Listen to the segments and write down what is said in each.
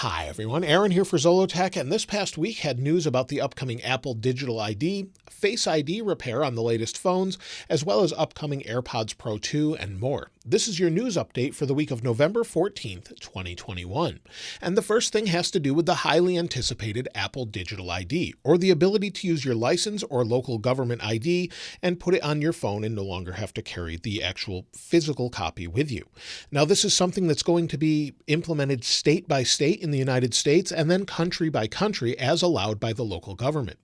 Hi everyone, Aaron here for Zollotech, and this past week had news about the upcoming Apple Digital ID, Face ID repair on the latest phones, as well as upcoming AirPods Pro 2 and more. This is your news update for the week of November 14th, 2021. And the first thing has to do with the highly anticipated Apple Digital ID, or the ability to use your license or local government ID and put it on your phone and no longer have to carry the actual physical copy with you. Now, this is something that's going to be implemented state by state in the United States and then country by country as allowed by the local government.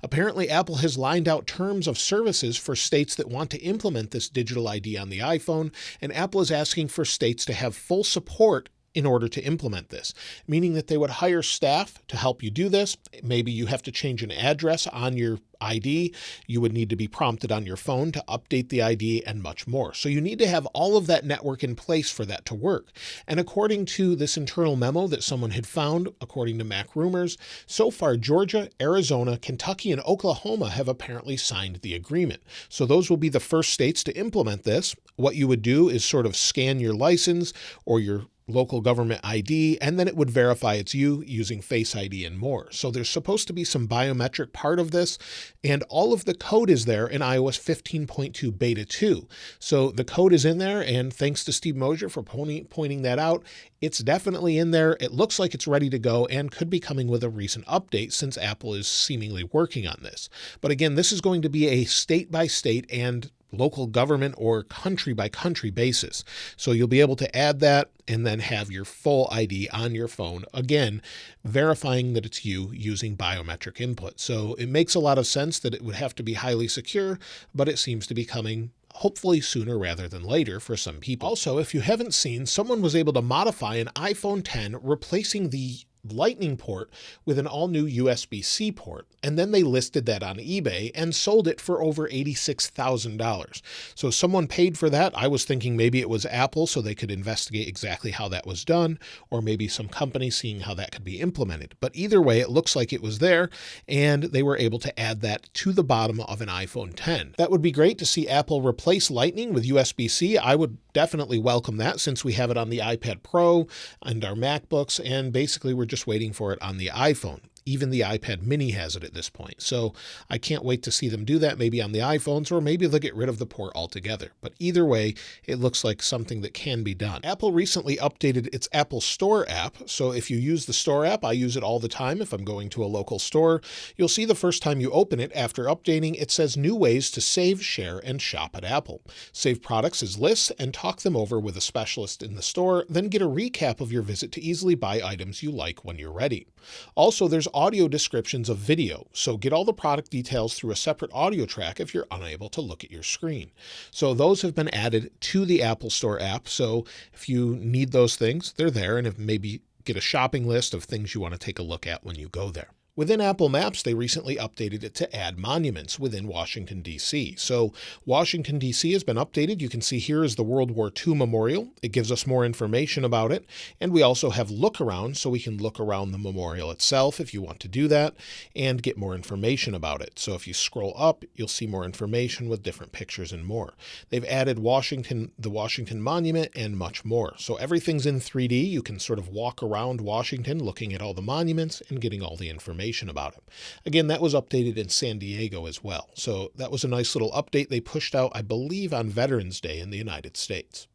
Apparently, Apple has lined out terms of services for states that want to implement this digital ID on the iPhone, and Apple is asking for states to have full support in order to implement this, meaning that they would hire staff to help you do this. Maybe you have to change an address on your ID. You would need to be prompted on your phone to update the ID and much more. So you need to have all of that network in place for that to work. And according to this internal memo that someone had found, according to Mac Rumors, so far Georgia, Arizona, Kentucky, and Oklahoma have apparently signed the agreement. So those will be the first states to implement this. What you would do is sort of scan your license or your local government ID, and then it would verify it's you using Face ID and more. So there's supposed to be some biometric part of this, and all of the code is there in iOS 15.2 Beta 2. So the code is in there, and thanks to Steve Mosier for pointing that out, it's definitely in there. It looks like it's ready to go and could be coming with a recent update since Apple is seemingly working on this. But again, this is going to be a state-by-state and local government or country by country basis. So you'll be able to add that and then have your full ID on your phone, again, verifying that it's you using biometric input. So it makes a lot of sense that it would have to be highly secure, but it seems to be coming hopefully sooner rather than later for some people. Also, if you haven't seen, someone was able to modify an iPhone X replacing the Lightning port with an all-new USB-C port, and then they listed that on eBay and sold it for over $86,000. So someone paid for that. I was thinking maybe it was Apple so they could investigate exactly how that was done, or maybe some company seeing how that could be implemented. But either way, it looks like it was there, and they were able to add that to the bottom of an iPhone X. That would be great to see Apple replace Lightning with USB-C. I would definitely welcome that since we have it on the iPad Pro and our MacBooks, and basically we're just waiting for it on the iPhone. Even the iPad mini has it at this point. So I can't wait to see them do that, maybe on the iPhones, or maybe they'll get rid of the port altogether. But either way, it looks like something that can be done. Apple recently updated its Apple Store app. So if you use the Store app, I use it all the time if I'm going to a local store. You'll see the first time you open it after updating, it says new ways to save, share, and shop at Apple. Save products as lists and talk them over with a specialist in the store, then get a recap of your visit to easily buy items you like when you're ready. Also, there's audio descriptions of video, so get all the product details through a separate audio track if you're unable to look at your screen. So those have been added to the Apple Store app, so if you need those things, they're there, and if maybe get a shopping list of things you want to take a look at when you go there. Within Apple Maps, they recently updated it to add monuments within Washington, D.C. So Washington, D.C. has been updated. You can see here is the World War II Memorial. It gives us more information about it. And we also have look around, so we can look around the memorial itself if you want to do that and get more information about it. So if you scroll up, you'll see more information with different pictures and more. They've added Washington, the Washington Monument, and much more. So everything's in 3D. You can sort of walk around Washington looking at all the monuments and getting all the information about it. Again, that was updated in San Diego as well. So that was a nice little update they pushed out, I believe, on Veterans Day in the United States.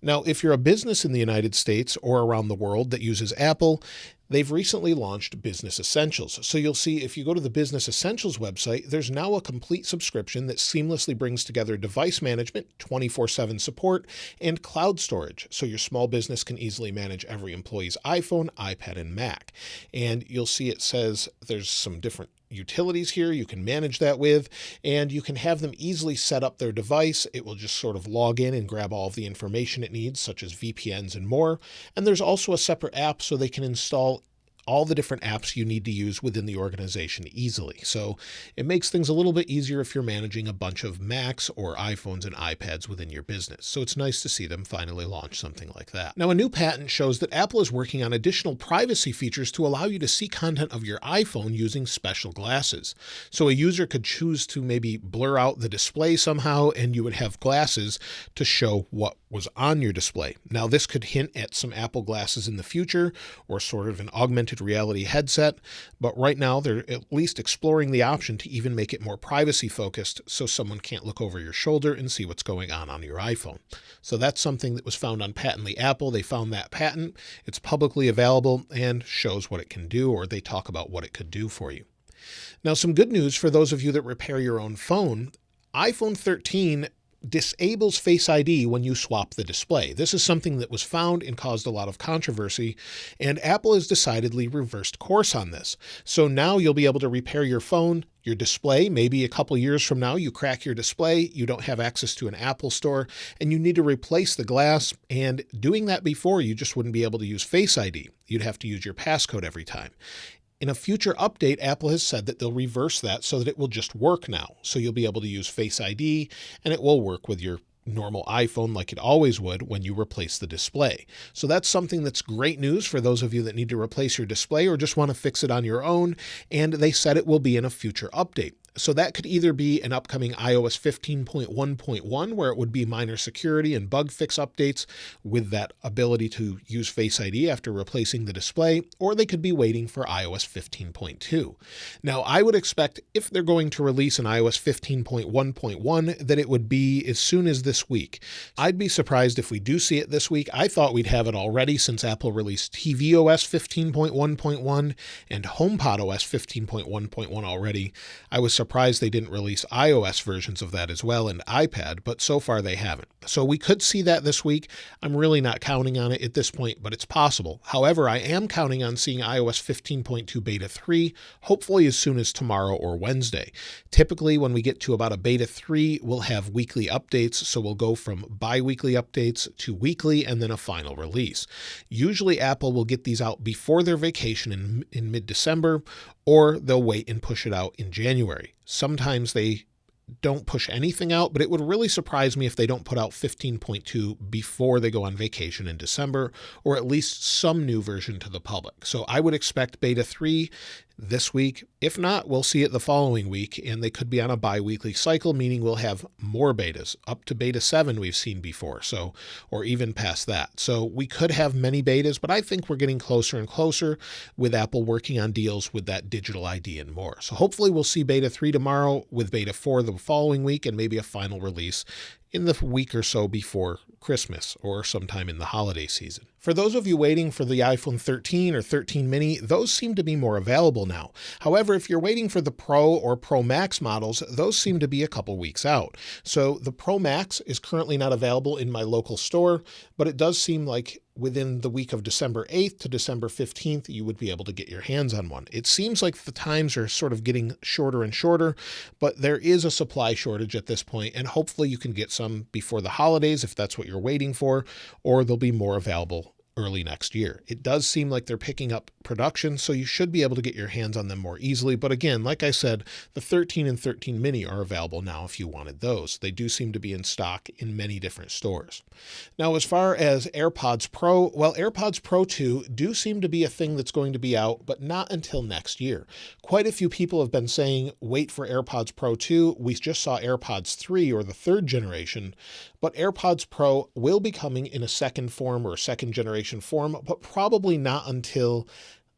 Now, if you're a business in the United States or around the world that uses Apple, they've recently launched Business Essentials. So you'll see if you go to the Business Essentials website, there's now a complete subscription that seamlessly brings together device management, 24/7 support, and cloud storage. So your small business can easily manage every employee's iPhone, iPad, and Mac. And you'll see it says there's some different utilities here you can manage that with, and you can have them easily set up their device. It will just sort of log in and grab all of the information it needs, such as VPNs and more. And there's also a separate app so they can install all the different apps you need to use within the organization easily. So it makes things a little bit easier if you're managing a bunch of Macs or iPhones and iPads within your business. So it's nice to see them finally launch something like that. Now, a new patent shows that Apple is working on additional privacy features to allow you to see content of your iPhone using special glasses. So a user could choose to maybe blur out the display somehow, and you would have glasses to show what was on your display. Now, this could hint at some Apple glasses in the future or sort of an augmented reality headset, but right now they're at least exploring the option to even make it more privacy focused so someone can't look over your shoulder and see what's going on your iPhone. So that's something that was found on Patently Apple. They found that patent. It's publicly available and shows what it can do, or they talk about what it could do for you. Now, some good news for those of you that repair your own phone. iPhone 13 disables Face ID when you swap the display. This is something that was found and caused a lot of controversy, and Apple has decidedly reversed course on this. So now you'll be able to repair your phone, your display. Maybe a couple years from now, you crack your display, you don't have access to an Apple store, and you need to replace the glass. And doing that before, you just wouldn't be able to use Face ID. You'd have to use your passcode every time. In a future update, Apple has said that they'll reverse that so that it will just work now. So you'll be able to use Face ID and it will work with your normal iPhone like it always would when you replace the display. So that's something that's great news for those of you that need to replace your display or just want to fix it on your own. And they said it will be in a future update. So that could either be an upcoming iOS 15.1.1, where it would be minor security and bug fix updates with that ability to use Face ID after replacing the display, or they could be waiting for iOS 15.2. Now, I would expect if they're going to release an iOS 15.1.1, that it would be as soon as this week. I'd be surprised if we do see it this week. I thought we'd have it already since Apple released tvOS 15.1.1 and HomePodOS 15.1.1 already. I was surprised they didn't release iOS versions of that as well and iPad, but so far they haven't. So we could see that this week. I'm really not counting on it at this point, but it's possible. However, I am counting on seeing iOS 15.2 Beta 3, hopefully as soon as tomorrow or Wednesday. Typically, when we get to about a Beta 3, we'll have weekly updates, so we'll go from bi-weekly updates to weekly and then a final release. Usually, Apple will get these out before their vacation in mid-December, or they'll wait and push it out in January. Sometimes they don't push anything out, but it would really surprise me if they don't put out 15.2 before they go on vacation in December, or at least some new version to the public. So I would expect Beta 3 this week. If not, we'll see it the following week, and they could be on a bi-weekly cycle, meaning we'll have more betas, up to Beta 7 we've seen before, so, or even past that. So we could have many betas, but I think we're getting closer and closer with Apple working on deals with that digital ID and more. So hopefully we'll see Beta 3 tomorrow, with Beta 4 the following week, and maybe a final release in the week or so before Christmas or sometime in the holiday season. For those of you waiting for the iPhone 13 or 13 mini, those seem to be more available now. However, if you're waiting for the Pro or Pro Max models, those seem to be a couple weeks out. So the Pro Max is currently not available in my local store, but it does seem like within the week of December 8th to December 15th, you would be able to get your hands on one. It seems like the times are sort of getting shorter and shorter, but there is a supply shortage at this point, and hopefully you can get some before the holidays if that's what you're waiting for, or they'll be more available early next year. It does seem like they're picking up production, so you should be able to get your hands on them more easily. But again, like I said, the 13 and 13 mini are available now if you wanted those. They do seem to be in stock in many different stores. Now, as far as AirPods Pro, well, AirPods Pro 2 do seem to be a thing that's going to be out, but not until next year. Quite a few people have been saying, wait for AirPods Pro 2. We just saw AirPods 3 or the third generation, but AirPods Pro will be coming in a second form or a second generation form, but probably not until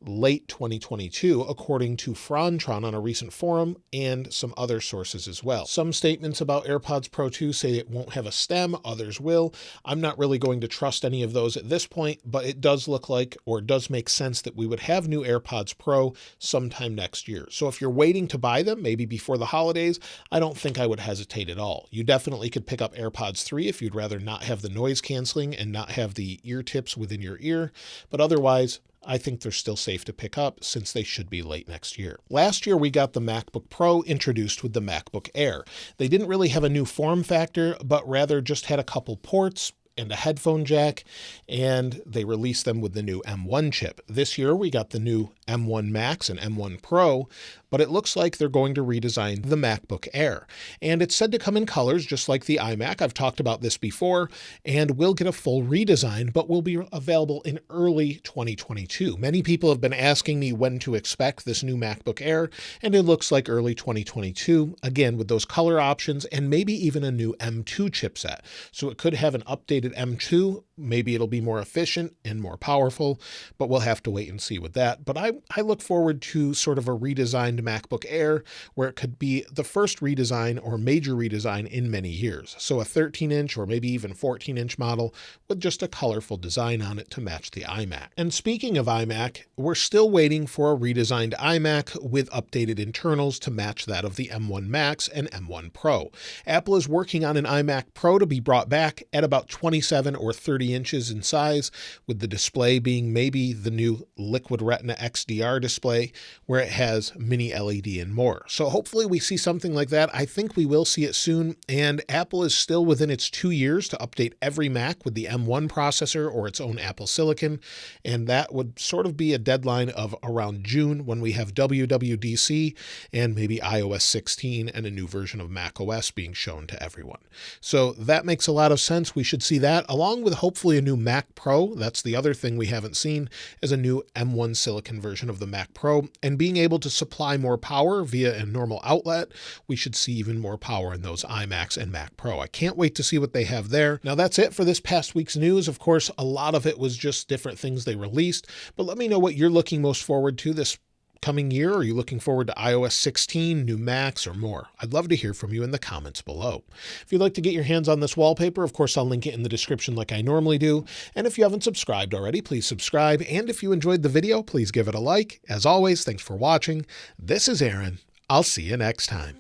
late 2022, according to Frontron on a recent forum and some other sources as well. Some statements about AirPods Pro 2 say it won't have a stem, others will. I'm not really going to trust any of those at this point, but it does look like, or it does make sense that we would have new AirPods Pro sometime next year. So if you're waiting to buy them, maybe before the holidays, I don't think I would hesitate at all. You definitely could pick up AirPods 3 if you'd rather not have the noise canceling and not have the ear tips within your ear, but otherwise, I think they're still safe to pick up since they should be late next year. Last year, we got the MacBook Pro introduced with the MacBook Air. They didn't really have a new form factor, but rather just had a couple ports and a headphone jack, and they released them with the new M1 chip. This year, we got the new M1 Max and M1 Pro, but it looks like they're going to redesign the MacBook Air. And it's said to come in colors just like the iMac. I've talked about this before, and will get a full redesign, but will be available in early 2022. Many people have been asking me when to expect this new MacBook Air, and it looks like early 2022, again with those color options and maybe even a new M2 chipset. So it could have an updated M2, maybe it'll be more efficient and more powerful, but we'll have to wait and see with that. But I look forward to sort of a redesigned MacBook Air where it could be the first redesign or major redesign in many years. So a 13-inch or maybe even 14-inch model with just a colorful design on it to match the iMac. And speaking of iMac, we're still waiting for a redesigned iMac with updated internals to match that of the M1 Max and M1 Pro. Apple is working on an iMac Pro to be brought back at about 27 or 30 inches in size, with the display being maybe the new Liquid Retina XDR display where it has mini LED and more. So hopefully we see something like that. I think we will see it soon, and Apple is still within its 2 years to update every Mac with the M1 processor or its own Apple Silicon, and that would sort of be a deadline of around June when we have WWDC and maybe iOS 16 and a new version of macOS being shown to everyone. So that makes a lot of sense. We should see that along with hopefully a new Mac Pro. That's the other thing we haven't seen, is a new M1 Silicon version of the Mac Pro, and being able to supply more power via a normal outlet, we should see even more power in those iMacs and Mac Pro. I can't wait to see what they have there. Now that's it for this past week's news. Of course, a lot of it was just different things they released, but let me know what you're looking most forward to this coming year. Are you looking forward to iOS 16, new Macs, or more? I'd love to hear from you in the comments below. If you'd like to get your hands on this wallpaper, of course, I'll link it in the description like I normally do. And if you haven't subscribed already, please subscribe. And if you enjoyed the video, please give it a like. As always, thanks for watching. This is Aaron. I'll see you next time.